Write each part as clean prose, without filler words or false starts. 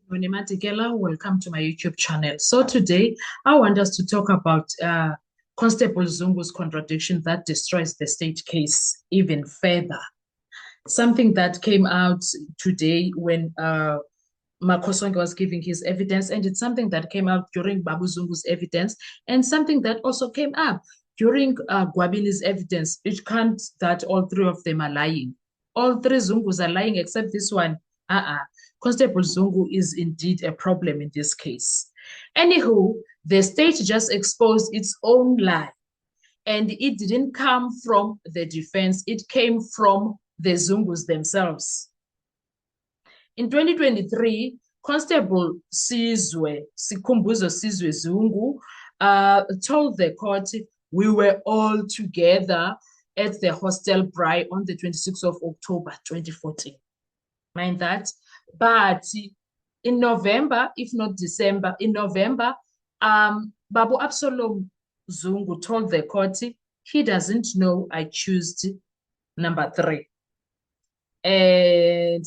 Welcome to my YouTube channel. So today I want us to talk about Constable Zungu's contradiction that destroys the state case even further. Something that came out today when Makhosonke was giving his evidence, and it's something that came out during Babu Zungu's evidence, and something that also came up during Gwabini's evidence. It can't that all three of them are lying. All three Zungus are lying except this one. Constable Zungu is indeed a problem in this case. Anywho, the state just exposed its own lie, and it didn't come from the defense, it came from the Zungus themselves. In 2023, Constable Sikhumbuzo Sizwe Zungu told the court, we were all together at the Hostel Braai on the 26th of October 2014. Mind that. But in November, if not December, in November, Babu Absalom Zungu told the court he doesn't know I chose number 3. And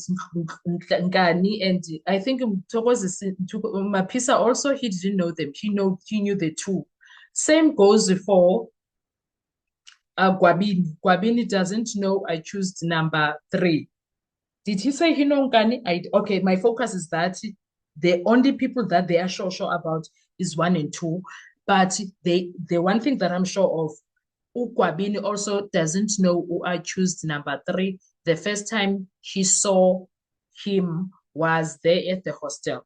Ngani and I think Mapisa also, he didn't know them. He knew the 2. Same goes for Gwabini. Gwabini doesn't know I chose number 3. Did he say he know Ngani? Okay, my focus is that the only people that they are sure about is 1 and 2. But the one thing that I'm sure of, Gwabini also doesn't know who I chose number 3. The first time he saw him was there at the hostel.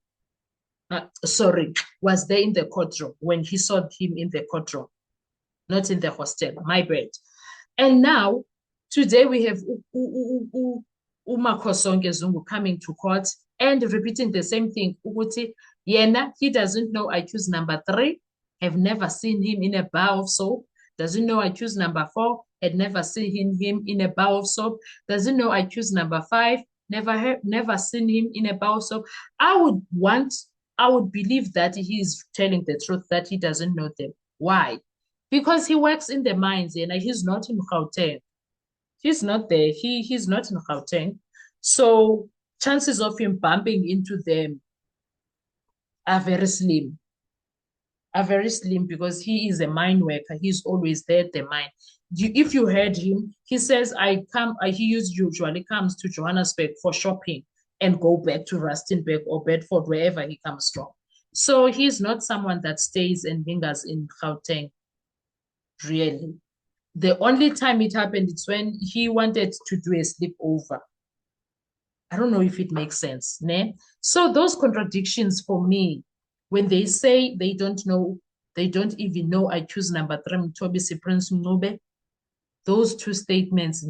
Was there in the courtroom when he saw him in the courtroom, not in the hostel. My bad. And now, today we have Makhosonke Zungu coming to court and repeating the same thing. Uguti, Yena, he doesn't know I choose number 3, have never seen him in a bar of soap. Doesn't know I choose number 4, had never seen him in a bar of soap. Doesn't know I choose number 5, never seen him in a bar of soap. I would believe that he is telling the truth, that he doesn't know them. Why? Because he works in the mines and he's not in Gauteng. He's not there. He's not in Gauteng. So chances of him bumping into them are very slim. Because he is a mine worker. He's always there at the mine. If you heard him, he says, he usually comes to Johannesburg for shopping and go back to Rustenburg or Bedford, wherever he comes from. So he's not someone that stays and lingers in Gauteng, really. The only time it happened is when he wanted to do a sleepover. I don't know if it makes sense. Ne? So those contradictions for me, when they say they don't even know I choose number 3, Mthobisi Prince Mncube, those 2 statements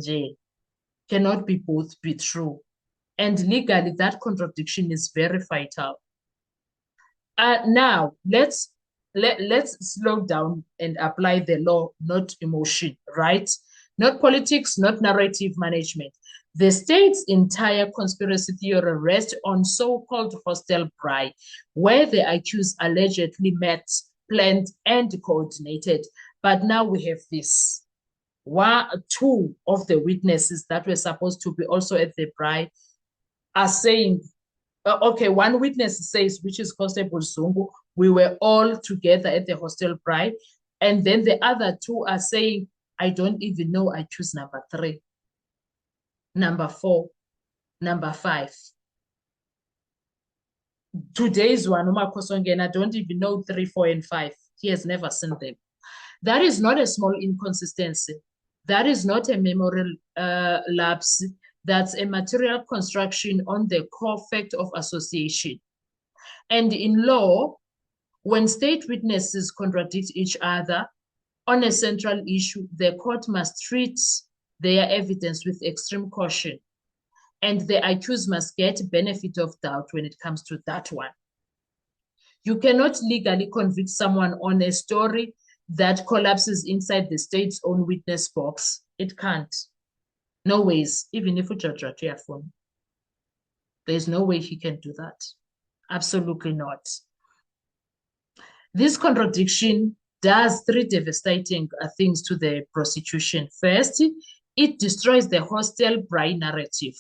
cannot both be true. And legally, that contradiction is very vital. Now, let's slow down and apply the law, not emotion, right? Not politics, not narrative management. The state's entire conspiracy theory rests on so-called Hostel Braai, where the accused allegedly met, planned, and coordinated. But now we have this. 2 of the witnesses that were supposed to be also at the Braai are saying, okay, one witness says, which is Constable Zungu, we were all together at the Hostel Braai. And then the other 2 are saying, I don't even know I choose number 3, number 4, number 5. Today's one, Makhosonke, and I don't even know 3, 4, and 5. He has never seen them. That is not a small inconsistency. That is not a memorial lapse. That's a material construction on the core fact of association. And in law, when state witnesses contradict each other on a central issue, the court must treat their evidence with extreme caution. And the accused must get benefit of doubt when it comes to that one. You cannot legally convict someone on a story that collapses inside the state's own witness box. It can't. No ways, even if Judge phone. There's no way he can do that. Absolutely not. This contradiction does 3 devastating things to the prosecution. First, it destroys the Hostel Braai narrative.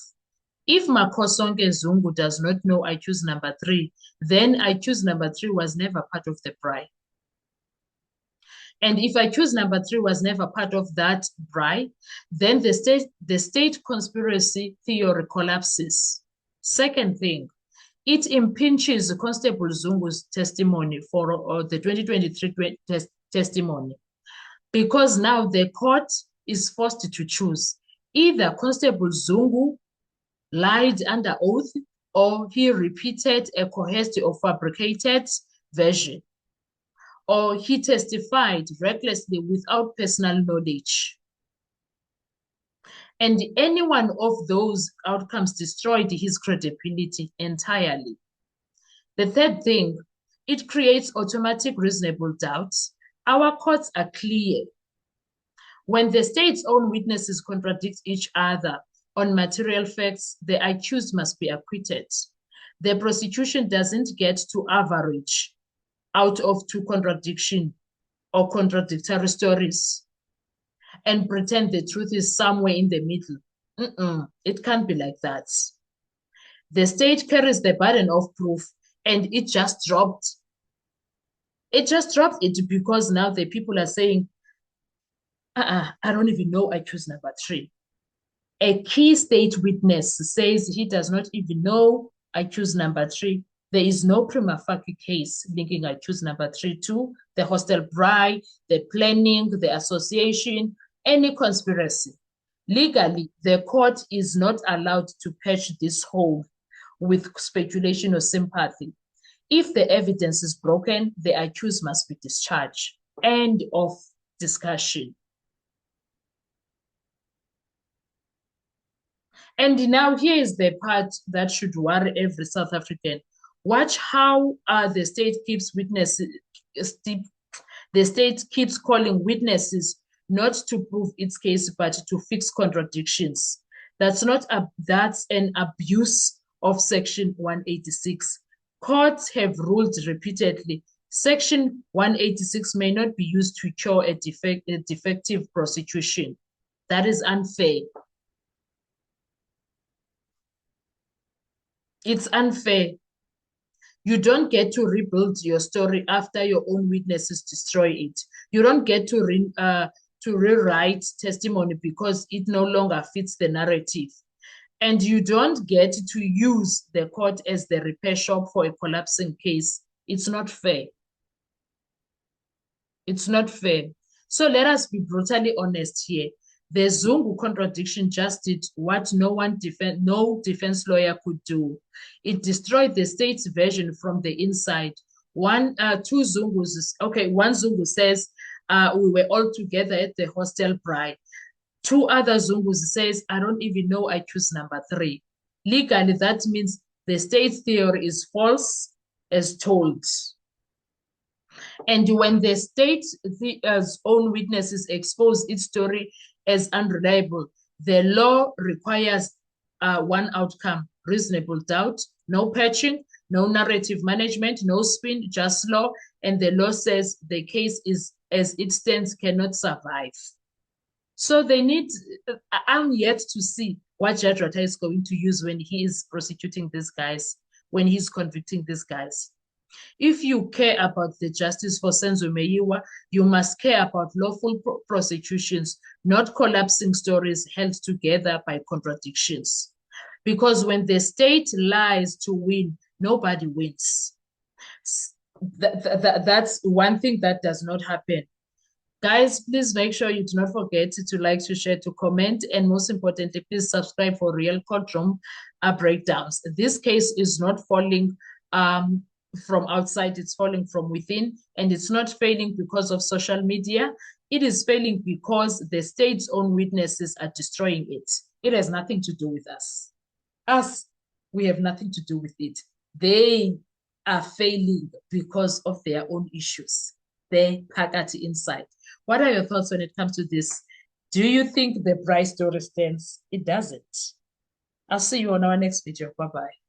If Makosonke Zungu does not know accused number 3, then accused number 3 was never part of the bribe. And if accused number 3 was never part of that bribe, then the state conspiracy theory collapses. Second thing, it impinges Constable Zungu's testimony for the 2023 testimony, because now the court is forced to choose. Either Constable Zungu lied under oath, or he repeated a coerced or fabricated version, or he testified recklessly without personal knowledge. And any one of those outcomes destroyed his credibility entirely. The third thing, it creates automatic reasonable doubts. Our courts are clear. When the state's own witnesses contradict each other on material facts, the accused must be acquitted. The prosecution doesn't get to average out of two contradiction or contradictory stories and pretend the truth is somewhere in the middle. It can't be like that. The state carries the burden of proof, and it just dropped. It just dropped it because now the people are saying, I don't even know accused number 3. A key state witness says he does not even know accused number 3. There is no prima facie case linking accused number 3 to the hostile bribe, the planning, the association, any conspiracy. Legally, the court is not allowed to patch this hole with speculation or sympathy. If the evidence is broken, the accused must be discharged. End of discussion. And now here is the part that should worry every South African. Watch how the state keeps witnesses. The state keeps calling witnesses not to prove its case, but to fix contradictions. That's an abuse of Section 186. Courts have ruled repeatedly. Section 186 may not be used to cure a defective prosecution. That is unfair. It's unfair. You don't get to rebuild your story after your own witnesses destroy it. You don't get to rewrite testimony because it no longer fits the narrative. And you don't get to use the court as the repair shop for a collapsing case. It's not fair. It's not fair. So let us be brutally honest here. The Zungu contradiction just did what no defense lawyer could do. It destroyed the state's version from the inside. One Zungu says we were all together at the hostel bribe. 2 other Zungus says, I don't even know accused number 3. Legally, that means the state's theory is false as told. And when the state's own witnesses expose its story as unreliable, the law requires one outcome: reasonable doubt, no patching, no narrative management, no spin, just law. And the law says the case is, as it stands, cannot survive. So they need, I'm yet to see what Judge Ratha is going to use when he is prosecuting these guys, when he's convicting these guys. If you care about the justice for Senzo Meyiwa, you must care about lawful prosecutions, not collapsing stories held together by contradictions. Because when the state lies to win, nobody wins. That's one thing that does not happen. Guys, please make sure you do not forget to like, to share, to comment, and most importantly, please subscribe for real courtroom breakdowns. This case is not falling from outside, it's falling from within, and it's not failing because of social media. It is failing because the state's own witnesses are destroying it. It has nothing to do with us. We have nothing to do with it. They are failing because of their own issues. They phakathi inside. What are your thoughts when it comes to this? Do you think the bribe story stands? It doesn't. I'll see you on our next video. Bye-bye.